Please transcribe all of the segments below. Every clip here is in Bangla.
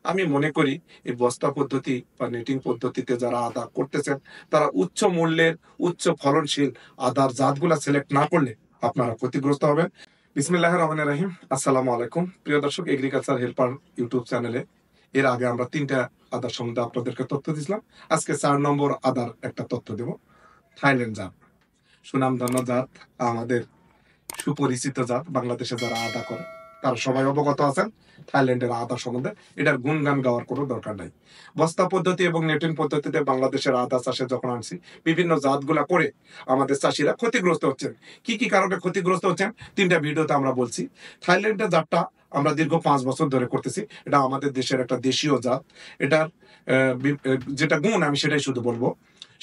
আমি মনে করি এই বস্তা পদ্ধতি বা নেটিং পদ্ধতিতে যারা আদা করতেছেন তারা উচ্চ মূল্যের উচ্চ ফলনশীল আদার জাতগুলা সিলেক্ট না করলে আপনারা ক্ষতিগ্রস্ত হবেন। বিসমিল্লাহির রহমানির রহিম। আসসালামু আলাইকুম প্রিয় দর্শক, এগ্রিকালচার হেল্পার ইউটিউব চ্যানেলে এর আগে আমরা 3টা আদার সম্বন্ধে আপনাদেরকে তথ্য দিয়েছিলাম। আজকে 4 নম্বর আদার একটা তথ্য দেব। থাইল্যান্ড জাত, সুনামধন্য জাত, আমাদের সুপরিচিত জাত। বাংলাদেশে যারা আদা করে তারা সবাই অবগত আছেন থাইল্যান্ডের আদা সম্বন্ধে। এটার গুণগান গাওয়ার কোনো দরকার নাই। বস্তা পদ্ধতি এবং নেটিং পদ্ধতিতে বাংলাদেশের আদা চাষে যখন আনছি, বিভিন্ন জাতগুলা করে আমাদের চাষিরা ক্ষতিগ্রস্ত হচ্ছেন। কি কি কারণে ক্ষতিগ্রস্ত হচ্ছেন 3টা ভিডিওতে আমরা বলছি। থাইল্যান্ডের জাতটা আমরা দীর্ঘ 5 বছর ধরে করতেছি। এটা আমাদের দেশের একটা দেশীয় জাত। এটার যেটা গুণ আমি সেটাই শুধু বলবো,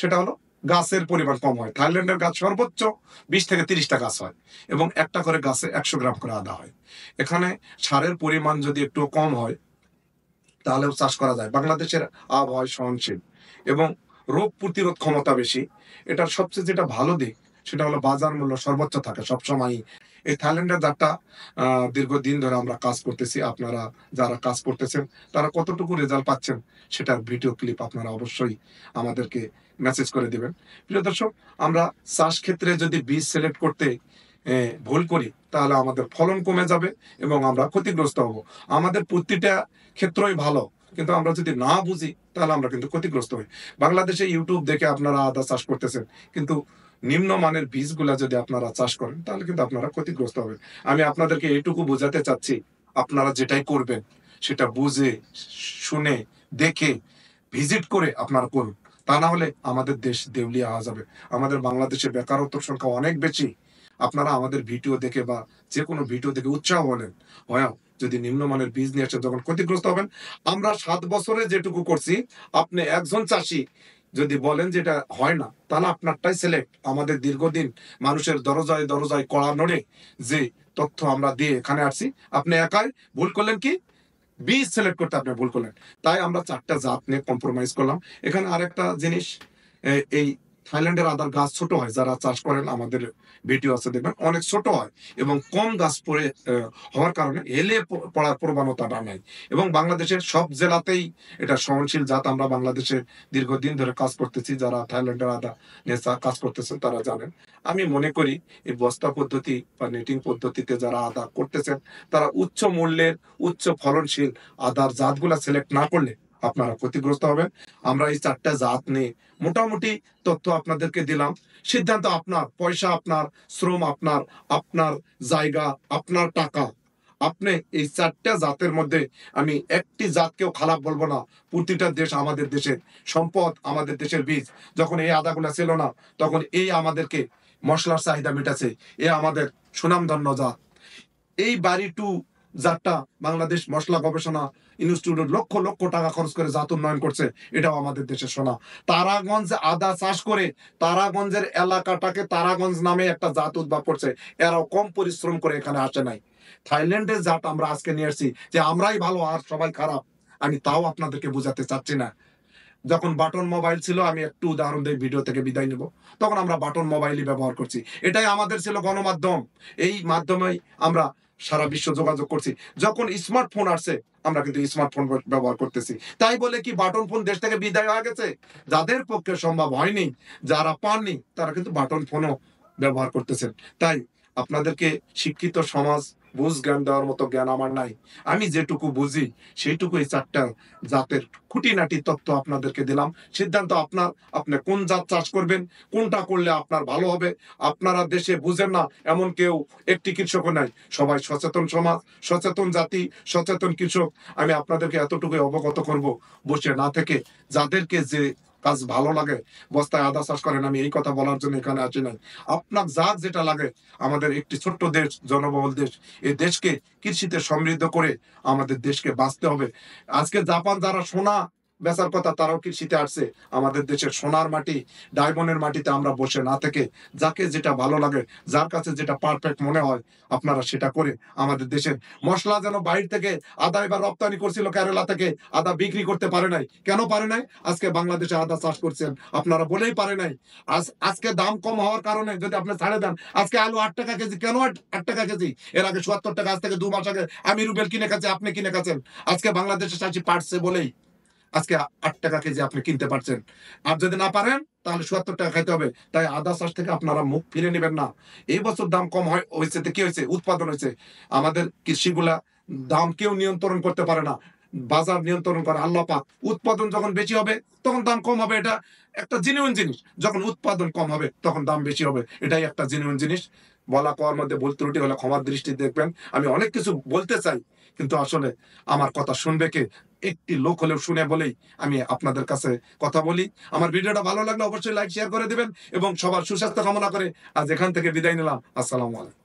সেটা হলো গাছের পরিমাণ কম হয়। থাইল্যান্ডের গাছ সর্বোচ্চ 20 থেকে 30টা গাছ হয় এবং একটা করে গাছে 100 গ্রাম করে আদা হয়। এখানে সারের পরিমাণ যদি একটু কম হয় তাহলেও চাষ করা যায়। বাংলাদেশের আবহাওয়া সহনশীল এবং রোগ প্রতিরোধ ক্ষমতা বেশি। এটার সবচেয়ে যেটা ভালো দিক সেটা হলো বাজার মূল্য সর্বোচ্চ থাকে সবসময়ই। এই থাইল্যান্ডের জাতটা দীর্ঘদিন ধরে আমরা কাজ করতেছি। আপনারা যারা কাজ করতেছেন তারা কতটুকু রেজাল্ট পাচ্ছেন সেটার ভিডিও ক্লিপ আপনারা অবশ্যই আমাদেরকে মেসেজ করে দিবেন। প্রিয় দর্শক, আমরা চাষ ক্ষেত্রে যদি বীজ সিলেক্ট করতে ভুল করি তাহলে আমাদের ফলন কমে যাবে এবং আমরা ক্ষতিগ্রস্ত হব। আমাদের প্রতিটা ক্ষেত্রই ভালো, কিন্তু আমরা যদি না বুঝি তাহলে আমরা কিন্তু ক্ষতিগ্রস্ত হই। বাংলাদেশে ইউটিউব দেখে আপনারা আদা চাষ করতেছেন, কিন্তু নিম্নমানের বীজগুলা যদি আপনারা চাষ করেন তাহলে কিন্তু আপনারা ক্ষতিগ্রস্ত হবেন। আমি আপনাদেরকে এইটুকু বোঝাতে চাচ্ছি, আপনারা যেটাই করবেন সেটা বুঝে শুনে দেখে ভিজিট করে আপনারা করুন। তা না হলে আমাদের দেশ দেউলিয়া হয়ে যাবে। আমাদের বাংলাদেশে বেকারত্বের সংখ্যা অনেক বেশি। আপনারা আমাদের ভিডিও দেখে বা যে কোনো ভিডিও দেখে উৎসাহ হলেন, হয় যদি নিম্নমানের বীজ নিয়ে এসে যখন ক্ষতিগ্রস্ত হবেন। আমরা 7 বছরে যেটুকু করছি, আপনি একজন চাষি যদি বলেন যেটা হয় না তাহলে আপনারটাই সিলেক্ট। আমাদের দীর্ঘদিন মানুষের দরজায় দরজায় কড়া নড়ে যে তথ্য আমরা দিয়ে এখানে আসছি, আপনি একাই ভুল করলেন কি বীজ সিলেক্ট করতে আপনি ভুল করলেন। তাই আমরা 4টা জাত নিয়ে কম্প্রোমাইজ করলাম। এখানে আরেকটা জিনিস, এই থাইল্যান্ডের আদার গাছ ছোট হয়। যারা চাষ করেন আমাদের ভিডিও আছে দেখবেন, অনেক ছোট হয় এবং কম গাছ পড়ে হওয়ার কারণে হেলে পড়ার প্রবণতাটা নাই। এবং বাংলাদেশের সব জেলাতেই এটা সহনশীল জাত। আমরা বাংলাদেশে দীর্ঘদিন ধরে কাজ করতেছি। যারা থাইল্যান্ডের আদা নিয়ে কাজ করতেছেন তারা জানেন। আমি মনে করি এই বস্তা পদ্ধতি বা নেটিং পদ্ধতিতে যারা আদা করতেছেন তারা উচ্চ মূল্যের উচ্চ ফলনশীল আদার জাতগুলা সিলেক্ট না করলে আপনারা ক্ষতিগ্রস্ত হবেন। আমরা এই 4টা জাত নিয়ে মোটামুটি তথ্য আপনাদেরকে দিলাম। সিদ্ধান্ত আপনার, পয়সা আপনার, শ্রম আপনার, আপনার জায়গা, আপনার টাকা। আপনি এই 4টা জাতের মধ্যে আমি একটি জাতকেও খারাপ বলবো না। প্রতিটা দেশ আমাদের দেশের সম্পদ, আমাদের দেশের বীজ। যখন এই আদাগুলা ছিল না তখন এই আমাদেরকে মশলার চাহিদা মেটাছে। এ আমাদের সুনামধন্য জাত। এই বাড়ি টু জাতটা বাংলাদেশ মশলা গবেষণা ইনস্টিটিউট লক্ষ লক্ষ টাকা খরচ করে জাত উন্নয়ন করছে, এটাও আমাদের দেশের সোনা। তারাগঞ্জ আদা চাষ করে তারাগঞ্জের এলাকাটাকে তারাগঞ্জ নামে একটা জাত উদ্ভাব করছে। এরাও কম পরিশ্রম করে এখানে আসে নাই। থাইল্যান্ডের জাত আমরা আজকে নিয়ে আসছি যে আমরাই ভালো আর সবাই খারাপ, আমি তাও আপনাদেরকে বোঝাতে চাচ্ছি না। যখন বাটন মোবাইল ছিল, আমি একটু উদাহরণ দিয়ে ভিডিও থেকে বিদায় নেব, তখন আমরা বাটন মোবাইলই ব্যবহার করছি। এটাই আমাদের ছিল গণমাধ্যম। এই মাধ্যমেই আমরা সারা বিশ্ব যোগাযোগ করছি। যখন স্মার্টফোন আসছে আমরা কিন্তু স্মার্টফোন ব্যবহার করতেছি। তাই বলে কি বাটন ফোন দেশ থেকে বিদায় হয়ে গেছে? যাদের পক্ষে সম্ভব হয়নি, যারা পাননি, তারা কিন্তু বাটন ফোনও ব্যবহার করতেছেন। তাই আপনাদেরকে শিক্ষিত সমাজ বুঝ জ্ঞান দেওয়ার মতো জ্ঞান আমার নাই। আমি যেটুকু বুঝি সেইটুকু এই 4টা জাতের খুঁটিনাটি তথ্য আপনাদেরকে দিলাম। সিদ্ধান্ত আপনার, আপনি কোন জাত চাষ করবেন, কোনটা করলে আপনার ভালো হবে। আপনারা দেশে বুঝেন না এমন কেউ একটি কৃষকও নাই। সবাই সচেতন সমাজ, সচেতন জাতি, সচেতন কৃষক। আমি আপনাদেরকে এতটুকু অবগত করব, বসে না থেকে যাদেরকে যে কাজ ভালো লাগে বস্তায় আদা চাষ করেন। আমি এই কথা বলার জন্য এখানে আসি নাই। আপনার যার যেটা লাগে, আমাদের একটি ছোট্ট দেশ, জনবহুল দেশ, এই দেশকে কৃষিতে সমৃদ্ধ করে আমাদের দেশকে বাঁচতে হবে। আজকে জাপান যারা সোনা বেচার কথা, তারাও কৃষিতে আসছে। আমাদের দেশের সোনার মাটি, ডায়মন্ডের মাটিতে আমরা বসে না থেকে যাকে যেটা ভালো লাগে, যার কাছে যেটা পারফেক্ট মনে হয়, আপনারা সেটা করে আমাদের দেশের মশলা যেন বাইরে থেকে আদা এবার রপ্তানি করছিল কেরালা থেকে, আদা বিক্রি করতে পারে নাই। কেন পারে নাই? আজকে বাংলাদেশে আদা চাষ করছেন আপনারা বলেই পারে নাই। আজকে দাম কম হওয়ার কারণে যদি আপনি ছাড়ে দেন, আজকে আলু 8 টাকা কেজি। কেন 8 টাকা কেজি? এর আগে ৭০ টাকা, আজ থেকে 2 মাস আগে আমি রুবেল কিনে খাচ্ছি, আপনি কিনে খাচ্ছেন। আজকে বাংলাদেশের চাষি পারছে বলেই আজকে 8 টাকা কেজি আপনি কিনতে পারছেন। আর যদি না পারেন তাহলে ৭০ টাকা খাইতে হবে। তাই আদা চাষ থেকে আপনারা মুখ ফিরে নেবেন না। এই বছর দাম কম হয়েছে তো কি হয়েছে? উৎপাদন হয়েছে। আমাদের কৃষিগুলা দাম কেউ নিয়ন্ত্রণ করতে পারে না, বাজার নিয়ন্ত্রণ করে আল্লাহ পাক। উৎপাদন যখন বেশি হবে তখন দাম কম হবে, এটা একটা জেনুইন জিনিস। যখন উৎপাদন কম হবে তখন দাম বেশি হবে, এটাই একটা জেনুইন জিনিস। বলা কওয়ার মধ্যে ভুল ত্রুটি হলে ক্ষমার দৃষ্টি দেখবেন। আমি অনেক কিছু বলতে চাই, কিন্তু আসলে আমার কথা শুনবে কে? একটি লোক হলেও শুনে বলেই আমি আপনাদের কাছে কথা বলি। আমার ভিডিওটা ভালো লাগলে অবশ্যই লাইক শেয়ার করে দিবেন এবং সবার সুস্বাস্থ্য কামনা করে আজ এখান থেকে বিদায় নিলাম। আসসালামু আলাইকুম।